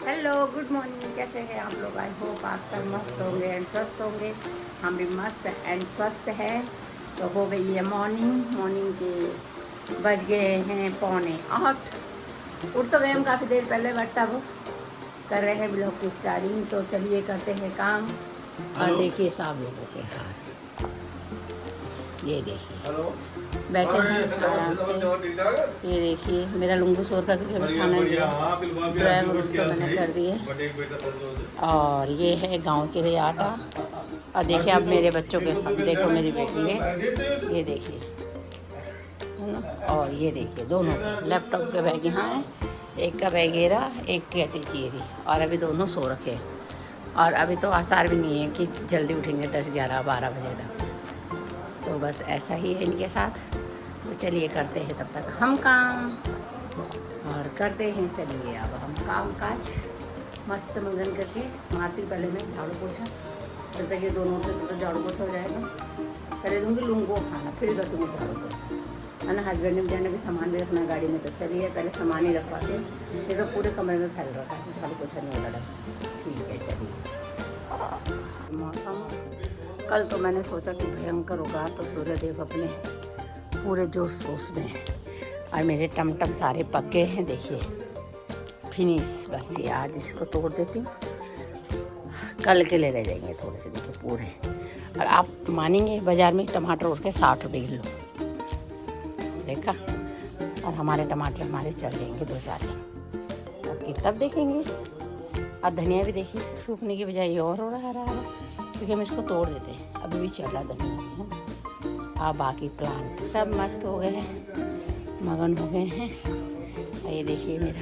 Hello good morning, कैसे हैं आप लोग? आई होप आप सब मस्त होंगे एंड स्वस्थ होंगे। हम भी मस्त एंड स्वस्थ हैं। तो हो गई है मॉर्निंग के बज गए हैं 7:45। उठ तो गए हम काफ़ी देर पहले, बट अब कर रहे हैं ब्लॉग की स्टार्टिंग। तो चलिए करते हैं काम। और देखिए सब लोगों के हाथ, ये देखिए बैठे हैं आराम से। ये देखिए मेरा लुंगू शोर का खाना दिया, ड्राई रूम तो मैंने कर दिए। और ये है गांव के लिए आटा। और देखिए अब मेरे बच्चों के साथ देखो, मेरी बेटी है, ये देखिए, है ना। और ये देखिए दोनों लैपटॉप के बैग यहाँ है, एक का बैग ये रहा, एक की अटैची ये रही। और अभी दोनों सो रखे। और अभी तो आसार भी नहीं है कि जल्दी उठेंगे 10, 11, 12 बजे तक। तो बस ऐसा ही है इनके साथ। तो चलिए करते हैं तब तक हम काम, और करते हैं। चलिए अब हम काम काज मस्त मगन करके मारती पहले मैं झाड़ू पोछा। जब तक ये दोनों से तो झाड़ू पोछा हो जाएगा, पहले दूँगी लूँगो खाना, फिर कर दूँगी झाड़ू पोछा, है ना। हस्बैंड ने जाने भी सामान भी रखना गाड़ी में। तो चलिए पहले सामान ही रखवाते हैं, ये तो पूरे कमरे में फैल रखा है, झाड़ू पोछा नहीं हो रहा। ठीक है चलिए। मौसम कल तो मैंने सोचा कि भयंकर होगा, तो सूर्यदेव अपने पूरे जोश में। और मेरे टमटम सारे पक गए हैं, देखिए फिनिश। बस ये आज इसको तोड़ देती हूँ, कल के लिए रह जाएंगे थोड़े से, देखिए पूरे। और आप मानेंगे बाज़ार में टमाटर उठ के 60 रुपये किलो, देखा। और हमारे टमाटर हमारे चल जाएंगे 2-4 दिन, अब तब देखेंगे। और धनिया भी देखिए सूखने की बजाय और हो रहा है, क्योंकि हम इसको तोड़ देते हैं। अभी भी चल रहा धनिया भी, है ना। और बाकी प्लांट सब मस्त हो गए हैं, मगन हो गए हैं। और ये देखिए मेरा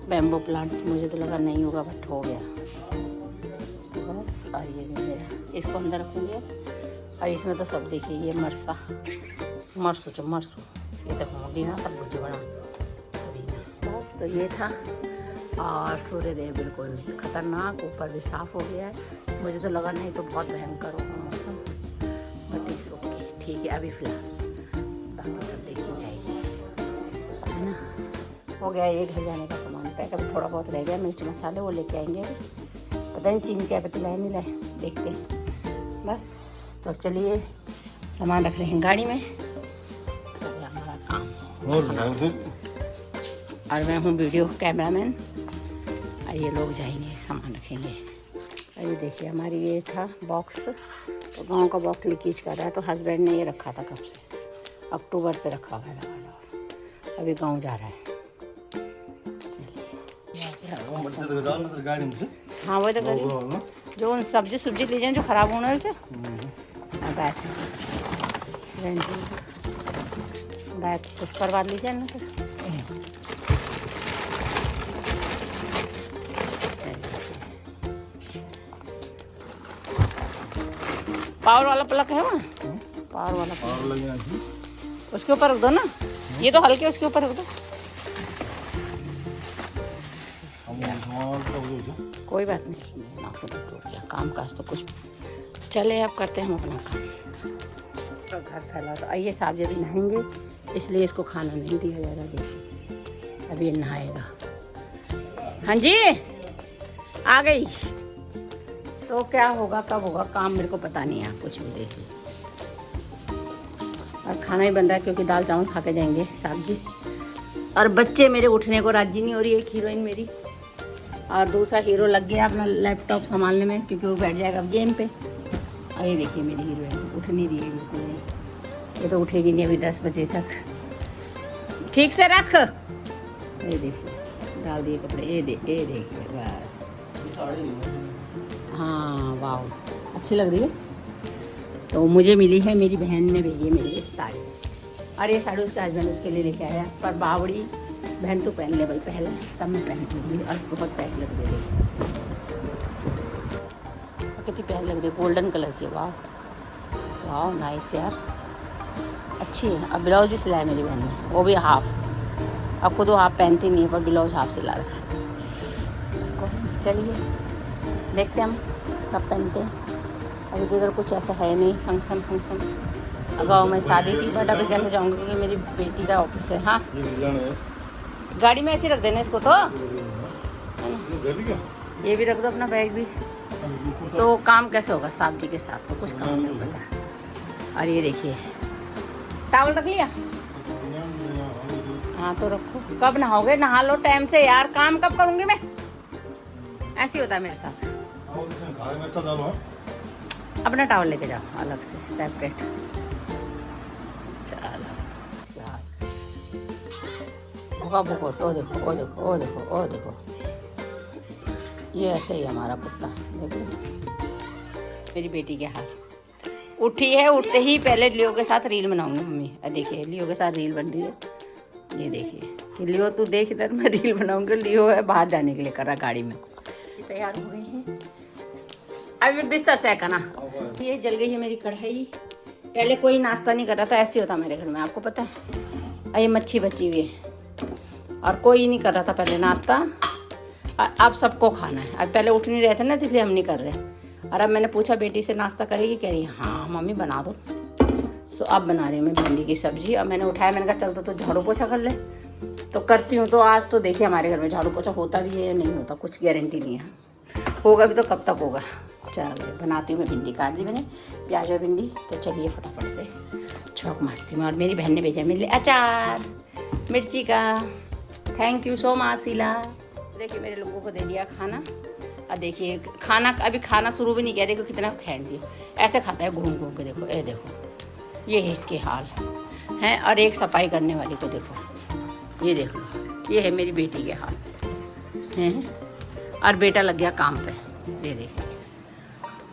बैम्बू प्लांट, मुझे तो लगा नहीं होगा बट हो गया बस। और ये भी मेरा, इसको अंदर रखूँगी। और इसमें तो सब देखिए, ये मरसू ये तो पुदीना, सब कुछ बना पुदीना। बस तो ये था। और सूर्यदेव बिल्कुल खतरनाक, ऊपर भी साफ़ हो गया है। मुझे तो लगा नहीं तो बहुत भयंकर होगा मौसम, बट इट्स ओके, ठीक है अभी फ़िलहाल। बाकी तब देखी जाएगी, है ना। हो गया 1 घर जाने का सामान पैक। अभी थोड़ा बहुत रह गया, मिर्च मसाले वो लेके आएंगे अभी। पता नहीं चीनी चाय पत्ती लाए नहीं लाए, देखते हैं बस। तो चलिए सामान रख रहे हैं गाड़ी में, हो गया हमारा काम। और मैं हूँ वीडियो कैमरामैन। और ये लोग जाएंगे सामान रखेंगे। और ये देखिए हमारी ये था बॉक्स, तो गांव का बॉक्स लीकेज कर रहा है। तो हस्बैंड ने ये रखा था कब से, अक्टूबर से रखा हुआ है, अभी गांव जा रहा है। हाँ वही तो करिए, जो सब्जी लीजिए जो खराब होने वाले बैठ कुछ करवा लीजिए ना। तो पावर वाला प्लग है वहाँ, पावर वाला प्लग उसके ऊपर रख दो ना। ये तो हल्के, उसके ऊपर रख दो, कोई बात नहीं। नाखून तो टूट गया, काम काज तो कुछ चले। अब करते हैं हम अपना काम। घर फैला तो आइए साहब भी नहाएंगे, इसलिए इसको खाना नहीं दिया जा रहा। देखिए अभी नहाएगा। हाँ जी आ गई। तो क्या होगा कब होगा काम मेरे को पता नहीं है, कुछ भी देखिए। और खाना ही बन रहा है, क्योंकि दाल चावल खा के जाएंगे साहब जी। और बच्चे मेरे उठने को राजी नहीं हो रही। एक हीरोइन मेरी और दूसरा हीरो लग गया अपना लैपटॉप संभालने में, क्योंकि वो बैठ जाएगा गेम पे। और ये देखिए मेरी हीरोइन उठ नहीं रही है बिल्कुल नहीं, ये तो उठेगी नहीं अभी 10 बजे तक। ठीक से रख। ये देखिए डाल दिए कपड़े, ये देखिए बस। हाँ वाह अच्छी लग रही है। तो मुझे मिली है, मेरी बहन ने भेजी है मेरे लिए साड़ी। और ये साड़ी उसका हस्बैंड उसके लिए लेके आया। पर बावड़ी बहन तो पहन लेवल पहले, तब मैं पहन लूँगी। और बहुत प्यारी लग रही है, कितनी प्यारी लग रही है, गोल्डन कलर की। वाह वाह नाइस यार, अच्छी है। अब ब्लाउज भी सिलाया मेरी बहन ने, वो भी हाफ। अब खुद वो हाफ पहनती नहीं है, पर ब्लाउज हाफ सिला रहा है। चलिए देखते हम कब पहनते हैं। अभी तो इधर कुछ ऐसा है नहीं फंक्शन। गाँव में शादी थी, बट अभी कैसे जाऊँगी, क्योंकि मेरी बेटी का ऑफिस है। हाँ गाड़ी में ऐसे रख देना इसको तो। ये भी रख दो अपना बैग भी। तो काम कैसे होगा साहब जी के साथ, तो कुछ काम नहीं पता। और ये देखिए टॉवल रख लिया। हाँ तो रखो, कब नहाओगे? नहा लो टाइम से यार, काम कब करूँगी मैं? ऐसे ही होता है मेरे साथ। अपना टॉवल लेके जाओ अलग से सेपरेट। चलो भूखा भूखो, ओ देखो ओ देखो ओ देखो ओ देखो, ये ऐसे ही हमारा कुत्ता। देखो मेरी बेटी के हाल, उठी है, उठते ही पहले लियो के साथ रील बनाऊंगी मम्मी। देखिए लियो के साथ रील बन रही है, ये देखिए कि लियो तू देख इधर, मैं रील बनाऊंगी। लियो है बाहर जाने के लिए कर रहा गाड़ी में। तैयार हो गए हैं, अभी बिस्तर सेका ना। ये जल गई है मेरी कढ़ाई। पहले कोई नाश्ता नहीं कर रहा था, ऐसे होता मेरे घर में, आपको पता है। ये मच्छी बची हुई है और कोई नहीं कर रहा था पहले नाश्ता। अब सबको खाना है। अब पहले उठ नहीं रहे थे ना, इसलिए हम नहीं कर रहे। और अब मैंने पूछा बेटी से नाश्ता करेगी, कह रही है हाँ मम्मी बना दो। सो अब बना रही हूँ मैं भिंडी की सब्जी। अब मैंने उठाया, मैंने कहा चल तो झाड़ू पोछा कर ले। तो करती हूँ। तो आज तो देखिए हमारे घर में झाड़ू पोछा होता भी है या नहीं होता, कुछ गारंटी नहीं है। होगा भी तो कब तक होगा। चलो बनाती हूँ मैं। भिंडी काट दी मैंने, प्याज और भिंडी। तो चलिए फटाफट से छौंक मारती हूँ। और मेरी बहन ने भेजा मेरे लिए अचार मिर्ची का। Thank you so much Sheela. देखिए मेरे लोगों को दे दिया खाना। अब देखिए खाना, अभी खाना शुरू भी नहीं किया। देखो कितना फेंट दिया, ऐसे खाता है घूम घूम के। देखो ये देखो, ये है इसके हाल हैं। और एक सफाई करने वाली को देखो, ये देख लो, ये है मेरी बेटी के हाल हैं। और बेटा लग गया काम पे, ये देखिए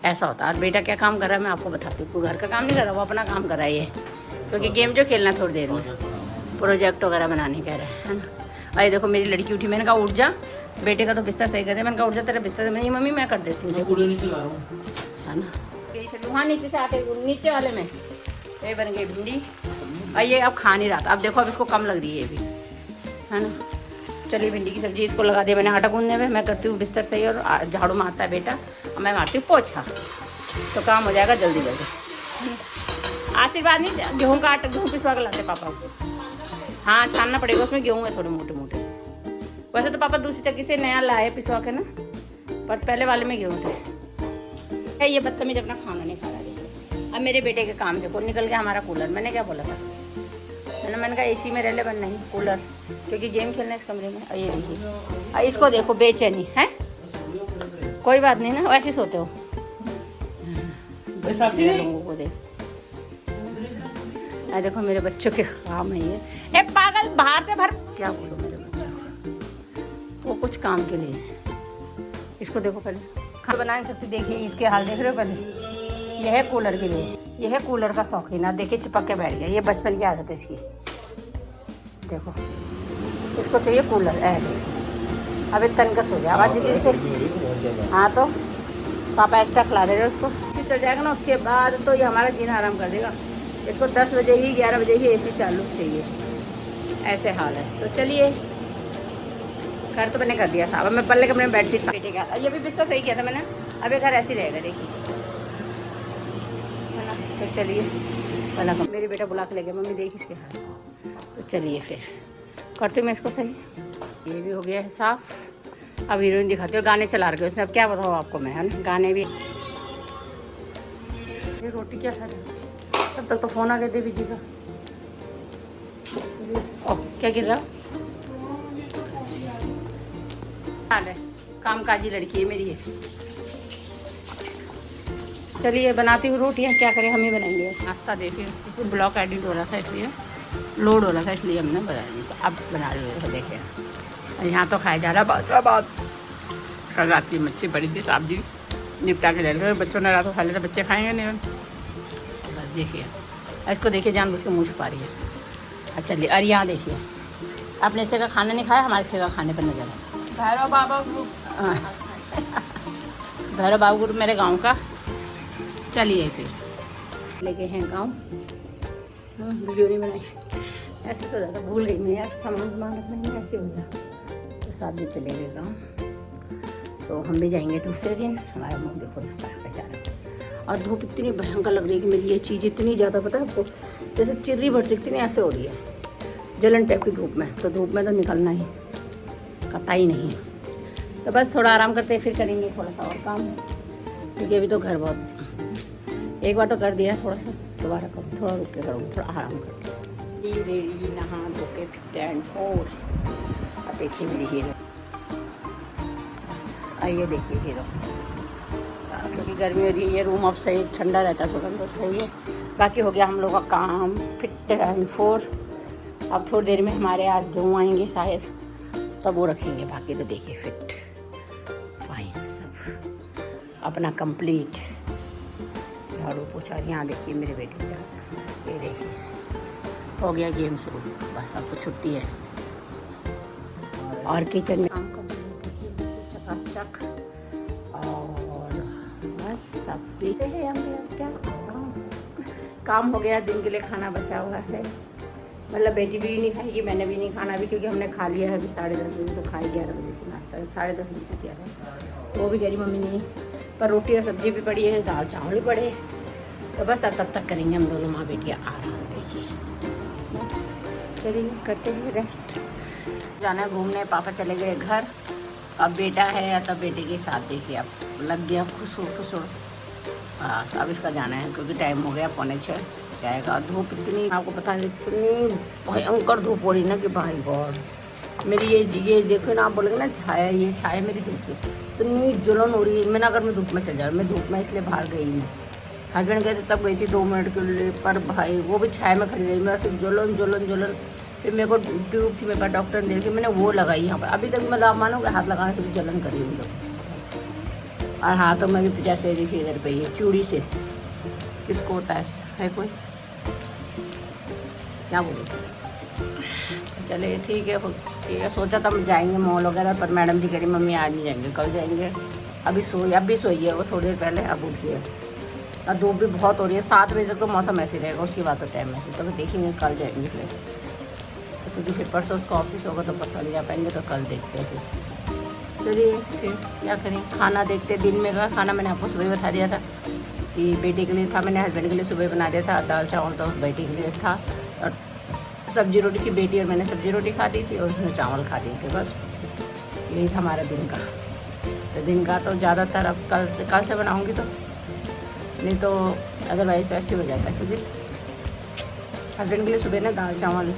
ऐसा होता है। और बेटा क्या काम कर रहा है मैं आपको बताती हूँ। कोई घर का काम नहीं कर रहा, वो अपना काम कर रहा है ये, क्योंकि गेम जो खेलना थोड़ी देर में, प्रोजेक्ट वगैरह बनाने कह रहा है ना। और ये देखो मेरी लड़की उठी, मैंने कहा उठ जा, बेटे का तो बिस्तर सही कर दे। मैंने कहा उठ जा, तेरा बिस्तर नहीं मम्मी मैं कर देती हूँ, देखो है ना। हाँ नीचे से आटे, नीचे वाले में ये बन गई भिंडी। और ये अब खा नहीं रहा था, अब देखो अब इसको कम लग रही है ये भी, है ना। चलिए भिंडी की सब्जी इसको लगा दिया मैंने आटा गूंदने में। मैं करती हूँ बिस्तर सही और झाड़ू मारता है बेटा, और मैं मारती हूँ पोछा, तो काम हो जाएगा जल्दी जल्दी। आशीर्वाद नहीं, गेहूँ का आटा, गेहूँ पिसवा के लाते पापा को। हाँ छानना पड़ेगा, उसमें गेहूँ है थोड़े मोटे मोटे। वैसे तो पापा दूसरी चक्की से नया लाए पिसवा के ना, पर पहले वाले में गेहूँ थे। ये बदतमीज अपना खाना नहीं खा रहा। देखो अब मेरे बेटे के काम देखो, निकल गया हमारा कूलर। मैंने क्या बोला था, मैंने कहा एसी में रह ले, बन नहीं कूलर, क्योंकि गेम खेलना है इस कमरे में। और ये देखिए इसको देखो बेचैनी है। कोई बात नहीं ना, वैसे सोते हो। लोगों को देखो मेरे बच्चों के काम है ये। ए पागल बाहर से भर, क्या बोलो मेरे बच्चों, वो कुछ काम के लिए। इसको देखो पहले खाना बना नहीं सकती, देखिए इसके हाल देख रहे हो। पहले यह है कूलर के लिए, यह है कूलर का शौकीन। आप देखिए चिपक के बैठ गया, ये बचपन की आदत है इसकी। देखो इसको चाहिए कूलर। देखिए अब तनकस हो जाए आवाज़ जिद्दी से। हाँ तो पापा एक्स्ट्रा खिला दे रहे उसको। एसी चल जाएगा ना उसके बाद तो ये हमारा जीना आराम कर देगा। इसको 10 बजे ही 11 बजे ही एसी चालू चाहिए, ऐसे हाल है। तो चलिए घर तो मैंने कर दिया साहब। मैं पल्ले कमरे में बेडशीट बेटे का, ये भी बिस्तर सही किया था मैंने। अब ये घर ऐसे ही रहेगा देखिए, है ना। तो चलिए पहला मेरी बेटा बुला के ले गया, मम्मी देख इसके हाल। तो चलिए फिर करती हूँ मैं इसको सही। ये भी हो गया है साफ। अब हीरोइन दिखाती हूँ, गाने चला रखे उसने। अब क्या बताऊँ आपको मैं, है ना। गाने भी। ये रोटी क्या खा रही, तब तक तो फ़ोन आ गया देवी जी का। ओह क्या गिर रहा हाल है। कामकाजी लड़की है मेरी ये। चलिए बनाती हूँ रोटियाँ, क्या करें हम ही बनाएंगे। नाश्ता देखिए ब्लॉक एडिट हो रहा था, इसलिए लोड हो रहा था, इसलिए हमने बनाया। तो अब बना रही हूँ देखिए। यहाँ तो खाया जा रहा बात। कल रात की मच्छी पड़ी थी, साहब जी निपटा के ले रहे। बच्चों ने रात को खा लिया, बच्चे खाएंगे नहीं। बस देखिए इसको देखिए, जानबूझ के मुँह छुपा रही है। अच्छा चलिए। और यहाँ देखिए आपने इससे का खाना नहीं खाया, हमारे से का खाने पर नजर है। भैरव बाबा भैरव बाबू गुरु मेरे गांव का। चलिए फिर लेके हैं गांव। वीडियो नहीं बनाई ऐसे, तो ज़्यादा भूल गई मैं यार, सामान रखना नहीं ऐसे हो गया। तो साथ भी चले गए गाँव। सो हम भी जाएंगे दूसरे दिन। हमारा मुँह देखो यहाँ पर बेचारा। और धूप इतनी भयंकर लग रही है कि मेरी ये चीज़ इतनी ज़्यादा, पता है आपको, जैसे चिर्री बढ़ती इतनी ऐसे हो रही है जलन टाइप की धूप में। तो धूप में तो निकलना ही कतई नहीं। तो बस थोड़ा आराम करते हैं, फिर करेंगे थोड़ा सा और काम है, क्योंकि अभी तो घर बहुत एक बार तो कर दिया, थोड़ा सा दोबारा करूँ, थोड़ा रुक के करूँगी, थोड़ा आराम करके। रेडी नहा धो के फिट एंड फोर। अब देखिए मेरी हीरो, बस आइए देखिए हीरो, क्योंकि गर्मी हो रही है, ये रूम अब सही ठंडा रहता है थोड़ा तो सही है। बाकी हो गया हम लोग का काम फिट एंड फोर। अब थोड़ी देर में हमारे आज गेहूँ आएंगे शायद, तब वो रखेंगे। बाकी तो देखिए फिट फाइन सब अपना कंप्लीट। झाड़ू पोछा, यहाँ देखिए मेरे बेटे का, ये देखिए हो गया गेम शुरू। बस अब तो छुट्टी है और किचन में काम कंप्लीट चकाचक, और बस सब पीते हैं हम भी। क्या काम हो गया, दिन के लिए खाना बचा हुआ है, मतलब बेटी भी नहीं खाएगी, मैंने भी नहीं खाना अभी, क्योंकि हमने खा लिया है अभी 10:30 बजे, तो खाई 11 बजे से नाश्ता, 10:30 बजे से किया था। वो भी कह रही मम्मी नहीं, पर रोटी और सब्जी भी पड़ी है, दाल चावल भी पड़े, तो बस अब तब तक करेंगे हम दोनों माँ बेटियाँ आराम। देखिए बस चलिए करते हैं रेस्ट। जाना है घूमने, पापा चले गए घर, अब बेटा है, तब बेटे के साथ देखिए अब लग गया खुशुर। बस अब इसका जाना है, क्योंकि टाइम हो गया 5:45 जाएगा। धूप इतनी, आपको पता नहीं इतनी भयंकर धूप हो रही ना कि भाई गॉड, मेरी ये देखो ना, आप बोलेंगे ना छाया, ये छाया मेरी धूप से इतनी जलन हो रही है। मैंने अगर मैं धूप में चल जाऊँ, मैं धूप में इसलिए बाहर गई नहीं, हस्बैंड गए थे तब गई थी 2 मिनट के लिए, पर भाई वो भी छाया में खड़ी रही, मैं सिर्फ जलन। फिर मेरे को ट्यूब थी मेरे पास, डॉक्टर ने दे के मैंने वो लगाई यहाँ पर, अभी तक मतलब आप मानोगे हाथ लगाने से भी जलन कर रही हूँ। और हाथों में भी 50 फिगर पे है चूड़ी से, किसको होता है कोई, क्या बोलो। चलिए ठीक है, सोचा था हम जाएंगे मॉल वगैरह, पर मैडम जी कह रही मम्मी आज नहीं जाएंगे, कल जाएंगे। अब भी सोई है वो थोड़ी देर पहले, अब उठी है, और धूप भी बहुत हो रही है। 7 बजे तक तो मौसम ऐसे रहेगा, उसके बाद तो टाइम ऐसे, तो देखेंगे कल जाएंगे फिर, क्योंकि फिर परसों उसका ऑफिस होगा, तो परसों ले जा पाएंगे, तो कल देखते हैं फिर। चलिए फिर क्या करें, खाना देखते। दिन में का खाना मैंने आपको सुबह बता दिया था कि बेटे के लिए था, मैंने हस्बैंड के लिए सुबह बना दिया था, दाल चावल तो बेटे के लिए था, और सब्जी रोटी थी, बेटी और मैंने सब्जी रोटी खा दी थी, और उसने चावल खा दिए थे। बस यही था हमारा दिन का। तो दिन का तो ज़्यादातर अब कल से बनाऊँगी, तो नहीं तो अदरवाइज तो ऐसे हो जाता है, क्योंकि हस्बैंड के लिए सुबह ने दाल चावल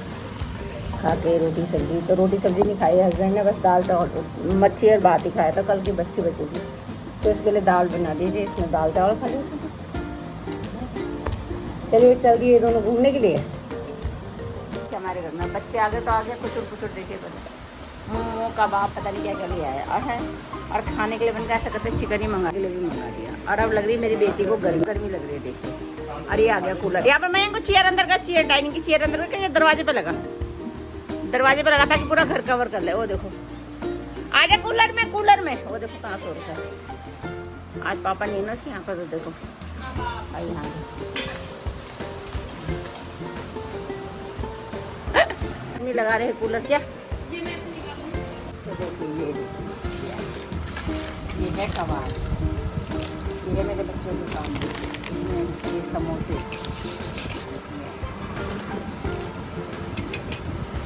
खा के रोटी सब्जी, तो रोटी सब्जी नहीं खाई हस्बैंड ने, बस दाल चावल मच्छी और भात ही खाया था, कल की बच्ची बची थी, तो इसके लिए दाल बना दी थी, इसमें दाल चावल खा लिया था। चलिए चल दिए दोनों घूमने के लिए। हमारे घर में बच्चे आ गए तो आ गए, कुचुर देखिए, मोमो कबाब पता नहीं क्या क्या ले आया है, और खाने के लिए मैंने ऐसा करते चिकन ही मंगा के लिए भी मंगा दिया। और अब लग रही मेरी बेटी को गर्मी लग रही है, देखिए। और ये आ गया कूलर, यहाँ पर मैं इनको चेयर अंदर का, चेयर डाइनिंग की चेयर अंदर करके ये दरवाजे पे लगा था कि पूरा घर कवर कर ले। वो देखो आ जा कूलर में, वो देखो कहाँ सो रखा है। आज पापा नहीं ना थी यहाँ पर, तो देखो आई यहाँ नहीं लगा रहे कूलर क्या। तो देखिए ये है कबाब, ये है मेरे बच्चों के काम, इसमें ये समोसे।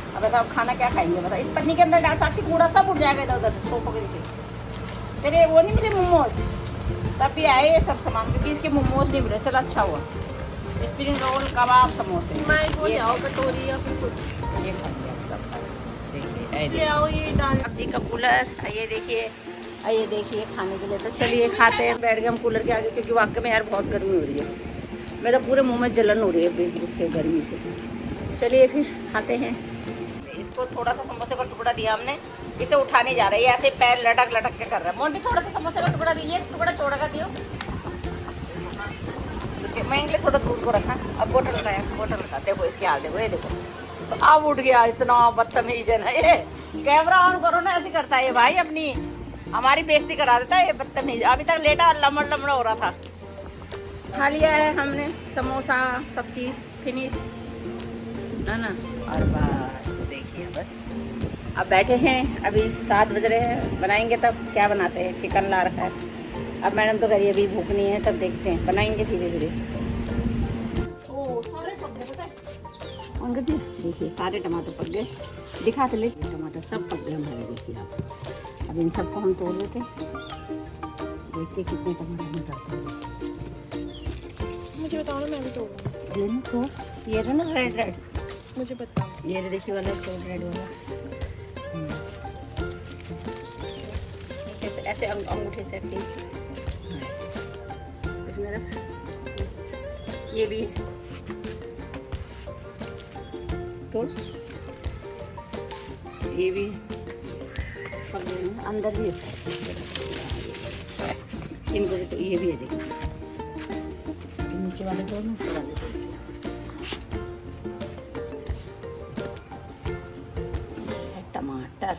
अब बताओ खाना क्या खाएंगे, बताओ। इस पन्नी के अंदर डाल, साक्षी कूड़ा सब उड़ जाएगा इधर उधर सोफों के नीचे। तेरे वो नहीं मिले मोमोज, तब भी आए ये सब सामान, क्योंकि इसके मोमोज नहीं मिले। चलो अच्छा हुआ, स्प्रिंग रोल कबाब समोसे, ये कटोरी या फिर कुछ, ये खा लिया सब। देखिए सब्जी का कूलर, ये देखिए खाने के लिए। तो चलिए खाते हैं, बैठ गए हम कूलर के आगे, क्योंकि वाकई में यार बहुत गर्मी हो रही है, मेरा पूरे मुंह में जलन हो रही है उसके गर्मी से। चलिए फिर खाते हैं। इसको थोड़ा सा समोसे का टुकड़ा दिया हमने, इसे उठा नहीं जा रहा है, ये ऐसे पैर लटक के कर रहा है। मोंटी थोड़ा सा समोसे का टुकड़ा दिए, टुकड़ा छोड़ा का दियो इसके। मैं इनके लिए थोड़ा दूध को रखा, अब बोतल रखा, देखो इसके हाल देखो, ये देखो तो अब उठ गया। इतना बदतमीज है ना ये, कैमरा ऑन करो ना ऐसे करता है ये भाई, अपनी हमारी बेइज्जती करा देता है ये बदतमीज। अभी तक लेटा लमड़ हो रहा था। खा लिया है हमने समोसा, सब चीज़ फिनिश है ना। और बस देखिए, बस अब बैठे हैं, अभी 7 बज रहे हैं, बनाएंगे तब क्या बनाते हैं। चिकन ला रखा है, अब मैडम तो करिए अभी भूख नहीं है, तब देखते हैं, बनाएंगे धीरे धीरे। देखिए सारे टमाटर पक गए, दिखा तो ले, टमाटर सब पक गए हमारे, देखिए आप। अब इन सबको हम तोड़ लेते, देखते कितने टमाटर निकलते हैं। मुझे बताओ ना, मैं भी तोड़ूंगी। लेना तो ये रहा ना रेड रेड, मुझे पता, ये देखिए वाला तो रेड वाला। ऐसे अंगूठे से इसमें रख, ये भी तोड़, ये भी अंदर भी है, इनको भी तो ये भी है, देखो नीचे वाले दोनों वाले। टमाटर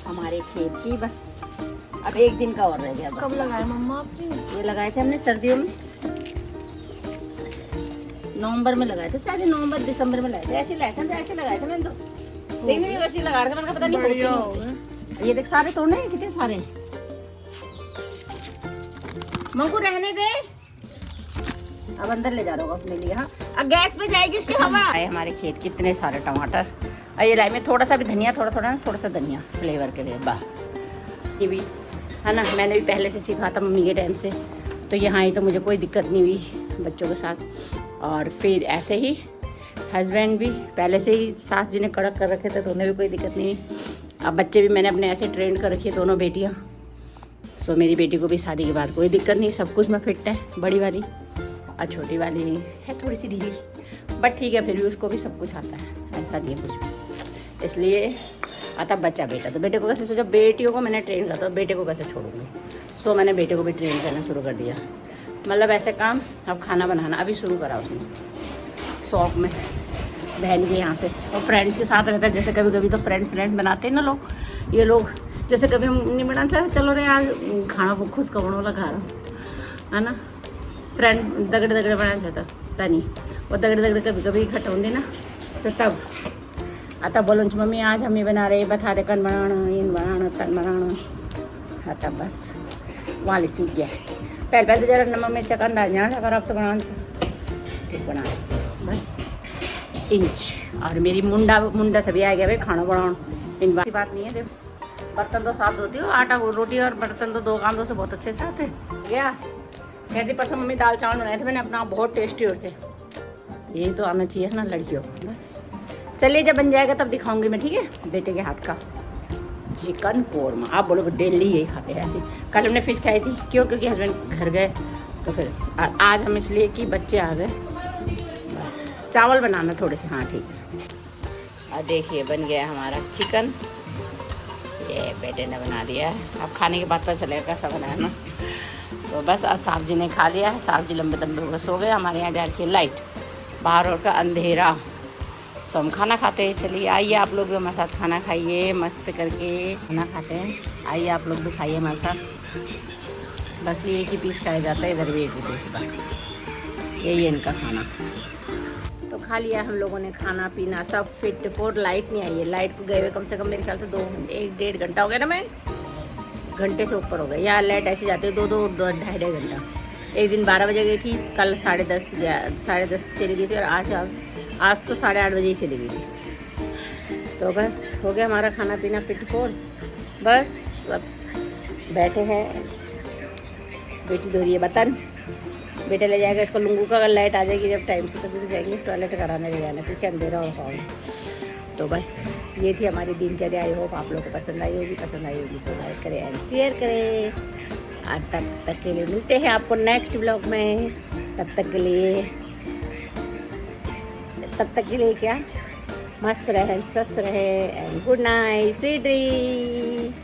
हमारे खेत की, बस अब एक दिन का और रह गया। कब लगाया मम्मा आपने? ये लगाए थे हमने सर्दियों में, नवंबर में लगाए थे शायद, नवंबर दिसंबर में लगाए थे, ऐसे लगाए थे, ऐसे लगाए थे मैंने तो। लेकिन ये वैसे लगा रखा, मैंने कहा पता नहीं बढ़िया होगा। ये देख सारे तोड़ने हैं, कितने सारे। मंगू रहने दे, अब अंदर ले जा रहा होगा अपने लिए। हाँ अब गैस पे जाएगी उसकी हवा। आए हमारे खेत कितने सारे टमाटर। ये लाई में थोड़ा सा भी धनिया, थोड़ा सा धनिया फ्लेवर के लिए, बस। ये भी है ना, मैंने भी पहले से सीखा था मम्मी के टाइम से, तो यहाँ आई तो मुझे कोई दिक्कत नहीं हुई बच्चों के साथ। और फिर ऐसे ही हस्बैंड भी पहले से ही सास जी ने कड़क कर रखे थे, तो उन्हें भी कोई दिक्कत नहीं हुई। अब बच्चे भी मैंने अपने ऐसे ट्रेंड कर रखी है, दोनों बेटियाँ। सो मेरी बेटी को भी शादी के बाद कोई दिक्कत नहीं, सब कुछ में फिट है, बड़ी वाली। और छोटी वाली है थोड़ी सी ढीली, बट ठीक है, फिर भी उसको भी सब कुछ आता है, ऐसा नहीं है कुछ भी। इसलिए आता बच्चा बेटा, तो बेटे को कैसे सोचा, बेटियों को मैंने ट्रेन करता, तो बेटे को कैसे छोड़ूंगी। सो मैंने बेटे को भी ट्रेन करना शुरू कर दिया, मतलब ऐसे काम। अब खाना बनाना अभी शुरू करा उसने, शौक में, बहन के यहाँ से। और फ्रेंड्स के साथ रहता है, जैसे कभी कभी तो फ्रेंड्स बनाते हैं ना लोग, ये लोग जैसे कभी हम नहीं बनाते, चलो रे आज खाना खुश कवण वाला खा रहा है ना, फ्रेंड दगड़े बनाना चाहता पता नहीं, वो दगड़े कभी कभी इकट्ठा होंगे ना, तो तब आता बोलो मम्मी आज हम ये बना रहे, बता दे कन बनाना, इन बनाना, तन बनाना। हाँ तब बस वहाँ ले सीख गया। पहले तो जरा नमक मिर्चा का अंदाज नहीं अगर अब तो बनाना ठीक बना बस इंच। और मेरी मुंडा सभी आ गया भाई खाना बनाना, इन बात नहीं है। देखो बर्तन तो साफ धोती हो, आटा रोटी और बर्तन तो दो काम दो से बहुत अच्छे से आते गया। कहती परसों मम्मी दाल चावल बनाए थे मैंने अपना, बहुत टेस्टी होते। यही तो आना चाहिए ना लड़कियों को। बस चलिए जब बन जाएगा तब दिखाऊंगी मैं, ठीक है, बेटे के हाथ का चिकन कोरमा। आप बोलोगे डेली यही खाते हैं ऐसे। कल हमने फिश खाई थी, क्यों, क्योंकि हस्बैंड घर गए, तो फिर आज हम इसलिए कि बच्चे आ गए, बस चावल बनाना थोड़े से। हाँ ठीक है। और देखिए बन गया हमारा चिकन, ये बेटे ने बना दिया है। अब खाने के बाद पता चलेगा कैसा बनाया ना। सो बस आज साहब जी ने खा लिया है, साहब जी लंबे लंबे हो सो गए। हमारे यहाँ जा रही है लाइट, बाहर और का अंधेरा। सो हम खाना खाते हैं। चलिए आइए आप लोग भी हमारे साथ खाना खाइए, मस्त करके खाना खाते हैं। आइए आप लोग भी खाइए हमारे साथ। बस ये एक ही पीस खाया जाता है, इधर भी एक ही पीस का, यही है इनका खाना। तो खा लिया हम लोगों ने खाना पीना सब, फिट फोर। लाइट नहीं आई है, लाइट को गए हुए कम से कम मेरे ख्याल से 1-1.5 घंटा हो गया ना, मैं घंटे से ऊपर हो गया। यहाँ लाइट ऐसे जाती है 2-2 2-2.5 घंटा। एक दिन 12 बजे गई थी, कल 10:30 चली गई थी, और आज तो 8:30 बजे ही चली गई थी। तो बस हो गया हमारा खाना पीना फिट फोर। बस अब बैठे हैं, बेटी धो रही है बर्तन, बेटा ले जाएगा इसको लुंगू का। अगर लाइट आ जाएगी जब टाइम से, तभी तो जाएंगे टॉयलेट कराने ले जाना, पीछे अंधेरा हो पाऊंगा। तो बस ये थी हमारी दिनचर्या। आई होप आप लोगों को पसंद आई होगी तो लाइक करें एंड शेयर करें। और तब तक के लिए मिलते हैं आपको नेक्स्ट ब्लॉग में। तब तक के लिए क्या, मस्त रहें, स्वस्थ रहें and good night, sweet dream.